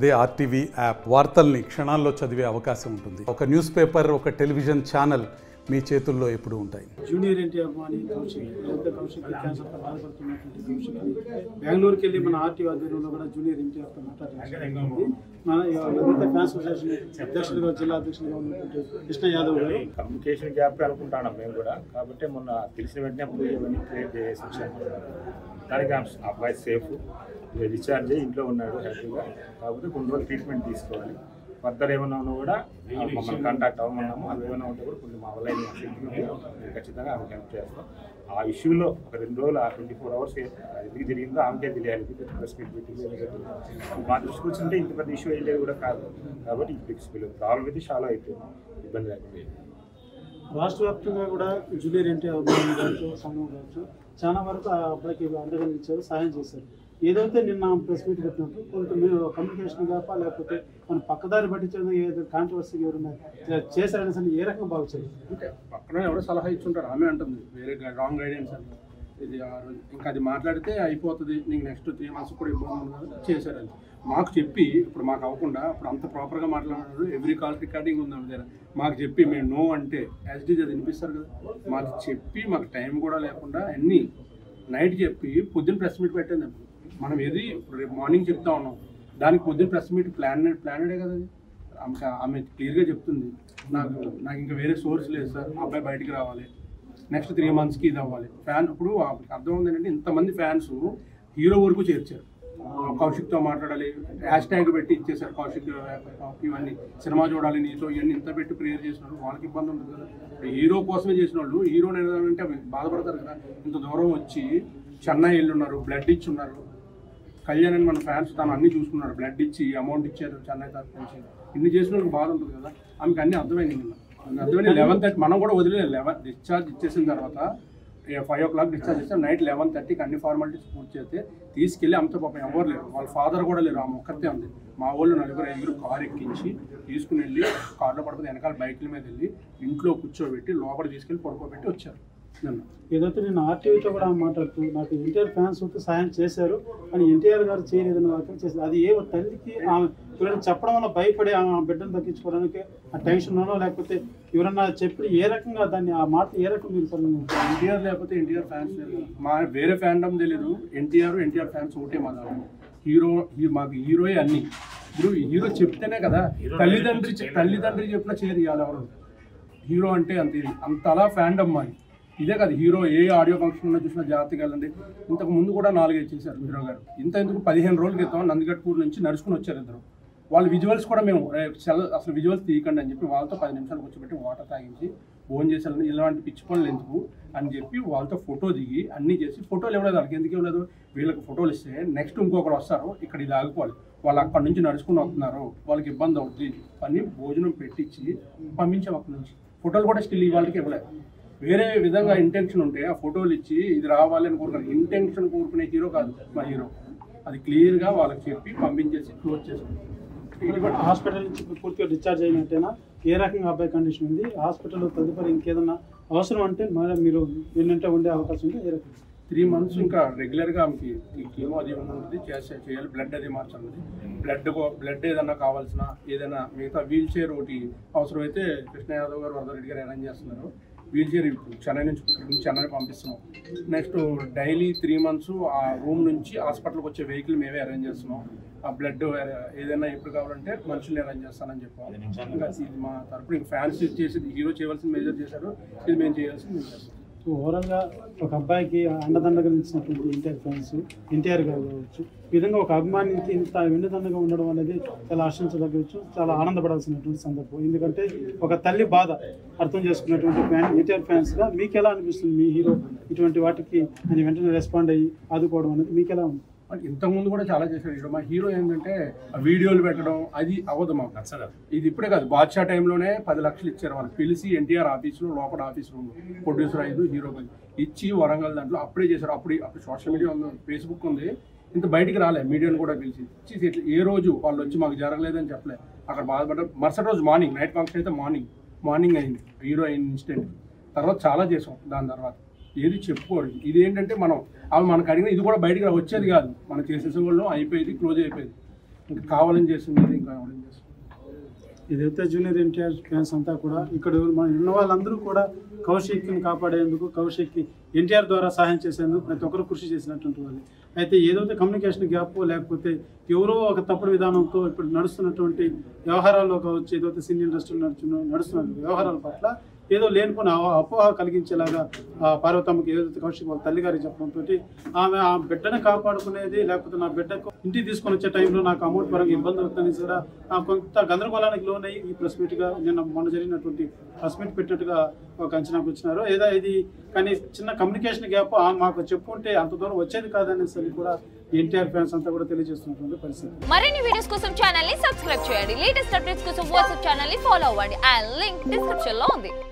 అదే RTV app వార్తల్ని క్షణాల్లో చదివే అవకాశం ఉంటుంది. ఒక న్యూస్ పేపర్, ఒక టెలివిజన్ ఛానల్ మీ చేతుల్లో ఎప్పుడూ ఉంటాయి. జూనియర్ ఎన్టీఆర్ అభిమాని కౌశిక్ క్యాన్సర్తో బాధపడుతున్నటువంటి కౌశిక్ బెంగళూరుకి వెళ్ళి మన ఆర్టీవీ ఆధ్వర్యంలో కూడా జూనియర్ ఎన్టీఆర్తో మాట్లాడుతుంది. మన ఎవరైతే ఫ్యాన్స్ అసోసియేషన్ అధ్యక్షులుగా జిల్లా అధ్యక్షులుగా ఉన్నటువంటి కృష్ణ యాదవ్ గారు కమ్యూనికేషన్ గ్యాప్ అనుకుంటాను మేము కూడా. కాబట్టి మొన్న తెలిసిన వెంటనే క్రియేట్ చేసి వచ్చాము. దానికి అబ్బాయి సేఫ్ డిశ్చార్జ్ అయ్యి ఇంట్లో ఉన్నాడు హ్యాపీగా. కాకపోతే కొన్ని రోజులు ట్రీట్మెంట్ తీసుకోవాలి. ఫర్దర్ ఏమైనా ఉన్నా కూడా మమ్మల్ని కాంటాక్ట్ అవ్వమన్నాము. అవి ఏమైనా ఉంటే కూడా కొన్ని మా వల్ల ఖచ్చితంగా ఆమె హెల్ప్ చేస్తాం. ఆ ఇష్యూలో ఒక 2 రోజులు ఆ 24 hours ఎందుకు జరిగిందో ఆమెకే తెలియాలి. ప్రెస్ మీట్ పెట్టింది మా దృష్టికి వచ్చింటే ఇంత పెద్ద ఇష్యూ అయ్యేది కూడా కాదు. కాబట్టి ఇప్పుడు ప్రాబ్లం అయితే చాలా అయిపోయింది, ఇబ్బంది లేకపోయింది. రాష్ట్ర వ్యాప్తంగా కూడా జూనియర్ ఎన్టీఆర్ అభిమానులు కావచ్చు, సంఘం కావచ్చు, చాలా వరకు ఆ అబ్బాయికి అండగా ఇచ్చారు, సహాయం చేశారు. ఏదైతే నిన్న ప్రెస్ మీట్ పెట్టినట్టు కొంత మీరు కమ్యూనికేషన్ గ్యాప్ లేకపోతే మన పక్కదారి పట్టించడం ఏదైతే కాంట్రవర్సీ ఎవరైనా చేశారని సరే ఏ రకంగా బాగుంది అంటే పక్కన ఎవరో సలహా ఇచ్చుంటారు, ఆమె అంటుంది వేరే రాంగ్ గైడెన్స్ అని. ఇది ఇంకా అది మాట్లాడితే అయిపోతుంది, నీకు నెక్స్ట్ 3 months కూడా ఇబ్బంది ఉండదు చేశారని మాకు చెప్పి, ఇప్పుడు మాకు అవ్వకుండా ఇప్పుడు అంత ప్రాపర్గా మాట్లాడినారు. ఎవ్రీ కాల్ రికార్డింగ్ ఉంది ఆమె దగ్గర. మాకు చెప్పి మేము నో అంటే యాజ్డీజ్ అది వినిపిస్తారు కదా, మాకు చెప్పి మాకు టైం కూడా లేకుండా అన్నీ నైట్ చెప్పి పొద్దున్న ప్రెస్ మీట్ పెట్టింది. మనం ఏది ఇప్పుడు రేపు మార్నింగ్ చెప్తా ఉన్నాం, దానికి పొద్దున్న ప్రెస్ మీట్ ప్లానెడే కదా అది. ఆమె క్లియర్గా చెప్తుంది, నాకు ఇంకా వేరే సోర్స్ లేదు సార్, అబ్బాయి బయటికి రావాలి, నెక్స్ట్ 3 monthsకి ఇది అవ్వాలి. ఇప్పుడు అర్థం ఉంది ఏంటంటే ఇంతమంది ఫ్యాన్స్ హీరో వరకు చేర్చారు. కౌశిక్తో మాట్లాడాలి, హ్యాష్ ట్యాగ్ పెట్టి ఇచ్చేసారు కౌశిక్ ఇవన్నీ, సినిమా చూడాలి నీతో ఇవన్నీ ఇంత పెట్టి ప్రేయర్ చేసినారు. వాళ్ళకి ఇబ్బంది ఉంటుంది కదా. హీరో కోసమే చేసిన వాళ్ళు హీరోని ఏదంటే బాధపడతారు కదా. ఇంత దూరం వచ్చి చెన్నై వెళ్ళున్నారు, బ్లడ్ ఇచ్చి ఉన్నారు. కళ్యాణ్ అని మన ఫ్యాన్స్ తను అన్ని చూసుకున్నాడు, బ్లడ్ ఇచ్చి అమౌంట్ ఇచ్చారు చెన్నై తరఫు నుంచి. ఇన్ని చేసిన వాళ్ళకి బాధ ఉంటుంది కదా. ఆమెకు అన్నీ అర్థమైంది. అర్థమైంది 11:30 మనం కూడా వదిలేదు. 11 డిశ్చార్జ్ ఇచ్చేసిన తర్వాత 5 o'clock డిశ్చార్జ్ ఇస్తాం. నైట్ 11:30కి అన్ని ఫార్మాలిటీస్ పూర్తి చేస్తే తీసుకెళ్ళి అమ్మతో పాపం ఎవరు లేరు, వాళ్ళ ఫాదర్ కూడా లేరు, ఆమె ఒక్కతే ఉంది. మా వాళ్ళు 4-5 కారు ఎక్కించి తీసుకుని వెళ్ళి కార్లో పడిపోతే వెనకాల బైకుల మీద వెళ్ళి ఇంట్లో కూర్చోబెట్టి లోపల తీసుకెళ్ళి పడుకోబెట్టి వచ్చారు. ఏదైతే నేను ఆర్టీవీతో కూడా మాట్లాడుతూ నాకు ఎన్టీఆర్ ఫ్యాన్స్ సాయం చేశారు అని ఎన్టీఆర్ గారు చేయలేదని వాక్యం చేశారు. అది ఏ తల్లికి ఆమె ఎవరైనా చెప్పడం వల్ల భయపడి ఆమె బిడ్డను దక్కించుకోవడానికి ఆ టెన్షన్లోనో లేకపోతే ఎవరన్నా చెప్పి ఏ రకంగా దాన్ని ఆ మాట ఏ రకంగా మీరు ఎన్టీఆర్ లేకపోతే ఎన్టీఆర్ ఫ్యాన్స్ మా వేరే ఫ్యాన్డమ్ తెలియదు. ఎన్టీఆర్ ఫ్యాన్స్ ఒకటే మా దాంట్లో. హీరో మాకు హీరోయే అన్ని. ఇప్పుడు హీరో చెప్తేనే కదా, తల్లిదండ్రి చెప్పినా చేయాలి ఎవరు. హీరో అంటే అంతలా ఫ్యాన్డమ్ మాది. ఇదే కదా హీరో ఏ ఆడియో ఫంక్షన్ ఉన్నా చూసినా జాగ్రత్తగా వెళ్ళండి. ఇంతకు ముందు కూడా 4-5 చేశారు హీరో గారు. ఎందుకు 15 రోజుల క్రితం నందిగట్పూర్ నుంచి నడుచుకుని వచ్చారు ఇద్దరు. వాళ్ళ విజువల్స్ కూడా మేము అసలు విజువల్స్ తీయకండి అని చెప్పి వాళ్ళతో 10 నిమిషాలు కూర్చోబెట్టి వాటర్ తాగించి ఫోన్ చేసేయాలని, ఇలాంటి పిచ్చి పనులు ఎందుకు అని చెప్పి వాళ్ళతో ఫోటో దిగి అన్నీ చేసి, ఫోటోలు ఇవ్వలేదు వాళ్ళకి. ఎందుకు ఇవ్వలేదు? వీళ్ళకి ఫోటోలు ఇస్తే నెక్స్ట్ ఇంకొకరు వస్తారు, ఇక్కడ ఇది ఆగిపోవాలి, వాళ్ళు అక్కడి నుంచి నడుచుకుని వస్తున్నారు, వాళ్ళకి ఇబ్బంది అవుతుంది అని భోజనం పెట్టించి పంపించాం అక్కడి నుంచి. ఫోటోలు కూడా స్టిల్ వాళ్ళకి ఇవ్వలేదు. వేరే విధంగా ఇంటెన్షన్ ఉంటే ఆ ఫోటోలు ఇచ్చి ఇది రావాలి అని కోరుకున్నారు. ఇంటెన్షన్ కోరుకునే హీరో కాదు మా హీరో. అది క్లియర్గా వాళ్ళకి చెప్పి పంపించేసి క్లోజ్ చేశారు. హాస్పిటల్ నుంచి పూర్తిగా డిశ్చార్జ్ అయినట్టేనా? ఏ రకంగా అబ్బాయి కండిషన్ ఉంది? హాస్పిటల్లో తదుపరి ఇంకేదన్నా అవసరం అంటే మరి మీరు ఏంటంటే ఉండే అవకాశం ఉంది? ఏ రకంగా 3 months ఇంకా రెగ్యులర్గా ఆమెకి కీమో అది ఉంటుంది, చేయాలి. బ్లడ్ అది మార్చాలి. బ్లడ్ ఏదన్నా కావాల్సిన ఏదైనా మిగతా వీల్ చైర్ ఒకటి అవసరమైతే కృష్ణ యాదవ్ గారు, వరదరెడ్డి గారు అరేంజ్ చేస్తున్నారు. వీల్ చైర్ ఇప్పుడు చెన్నై నుంచి చెన్నై పంపిస్తున్నాం. నెక్స్ట్ డైలీ 3 months ఆ రూమ్ నుంచి హాస్పిటల్కి వచ్చే వెహికల్ మేమే అరేంజ్ చేస్తున్నాం. ఆ బ్లడ్ ఏదైనా ఎప్పుడు కావాలంటే మనుషుల్ని అరేంజ్ చేస్తానని చెప్పాం. ఇంకా ఇది మా తరపున ఇంకా ఫ్యాన్స్ చేసేది హీరో చేయవలసిన మేజర్ చేశారు, ఇది మేము చేయాల్సింది మేము చేస్తాం. ఓవరాల్గా ఒక అబ్బాయికి అండదండగా నిలిచినటువంటి ఎన్టీఆర్ ఫ్యాన్స్, ఎన్టీఆర్ గారు కావచ్చు, ఈ విధంగా ఒక అభిమానికి ఇంత వెన్నుదండగా ఉండడం అనేది చాలా హర్షించదగ్గవచ్చు, చాలా ఆనందపడాల్సినటువంటి సందర్భం. ఎందుకంటే ఒక తల్లి బాధ అర్థం చేసుకున్నటువంటి ఎన్టీఆర్ ఫ్యాన్స్గా మీకు ఎలా అనిపిస్తుంది? మీ హీరో ఇటువంటి వాటికి ఆయన వెంటనే రెస్పాండ్ అయ్యి ఆదుకోవడం అనేది మీకు ఎలా ఉంది? ఇంతకుముందు కూడా చాలా చేశాడు. మా హీరో ఏంటంటే వీడియోలు పెట్టడం అది అవ్వదు మాకు. ఇది ఇప్పుడే కాదు, బాద్షా టైంలోనే 10 లక్షలు ఇచ్చారు వాళ్ళు పిలిచి ఎన్టీఆర్ ఆఫీసులో, లోపల ఆఫీస్ రూమ్ ప్రొడ్యూసర్ 5 హీరో ఇచ్చి వరంగల్ దాంట్లో అప్పుడే చేశారు. అప్పుడు సోషల్ మీడియా ఉంది, ఫేస్బుక్ ఉంది, ఇంత బయటికి రాలే. మీడియాను కూడా పిలిచి ఇచ్చి ఏ రోజు వాళ్ళు వచ్చి మాకు జరగలేదని చెప్పలే. అక్కడ బాధపడ్డారు. మరుసటి రోజు మార్నింగ్, నైట్ ఫంక్షన్ అయితే మార్నింగ్ అయింది హీరో అయిన ఇన్స్టెంట్. తర్వాత చాలా చేసాం దాని తర్వాత. ఏది చెప్పుకోరు. ఇది ఏంటంటే మనం అవి మనకు అడిగిన ఇది కూడా బయటికి వచ్చేది కాదు, మనం చేసేసేవాళ్ళం, అయిపోయేది, క్లోజ్ అయిపోయేది. ఇంకా కావాలని చేసింది ఇంకా కావాలని చేస్తుంది. ఇదైతే జూనియర్ ఎన్టీఆర్ ఫ్యాన్స్ అంతా కూడా ఇక్కడ మన ఉన్న వాళ్ళందరూ కూడా కౌశిక్ని కాపాడేందుకు, కౌశిక్కి ఎన్టీఆర్ ద్వారా సహాయం చేసేందుకు ప్రతి ఒక్కరు కృషి చేసినటువంటి వాళ్ళు. అయితే ఏదైతే కమ్యూనికేషన్ గ్యాప్ లేకపోతే ఎవరో ఒక తప్పుడు విధానంతో ఇప్పుడు నడుస్తున్నటువంటి వ్యవహారాల్లో కావచ్చు, ఏదైతే సినీ ఇండస్ట్రీలో నడుస్తున్న వ్యవహారాల పట్ల ఏదో లేనిపోయిన అపోహ కలిగించేలాగా పార్వతమ్మకి ఏదైతే కౌశిక్ వాళ్ళ తల్లిగారికి చెప్పడంతో ఆమె ఆ బిడ్డను కాపాడుకునేది, లేకపోతే నా బిడ్డకు ఇంటికి తీసుకొని వచ్చే టైంలో నాకు అమౌంట్ పరంగా ఇబ్బంది అవుతుందని కూడా కొంత గందరగోళానికి లోనై ఈ ప్రెస్ మీట్గా మొన్న జరిగినటువంటి ప్రెస్ మీట్ పెట్టినట్టుగా ఒక అంచనాకు వచ్చినారు. ఏదో ఇది కానీ చిన్న కమ్యూనికేషన్ గ్యాప్ మాకు చెప్పుకుంటే అంత దూరం వచ్చేది కాదనేసి కూడా ఎన్టీఆర్ ఫ్యాన్స్ అంతా కూడా తెలియజేస్తున్నటువంటి పరిస్థితి. మరిన్ని వీడియోస్ కోసం ఛానల్ ని సబ్స్క్రైబ్ చేయండి. లేటెస్ట్ అప్డేట్స్ కోసం వాట్సాప్ ఛానల్ ని ఫాలో అవ్వండి. ఆ లింక్ డిస్క్రిప్షన్ లో ఉంది.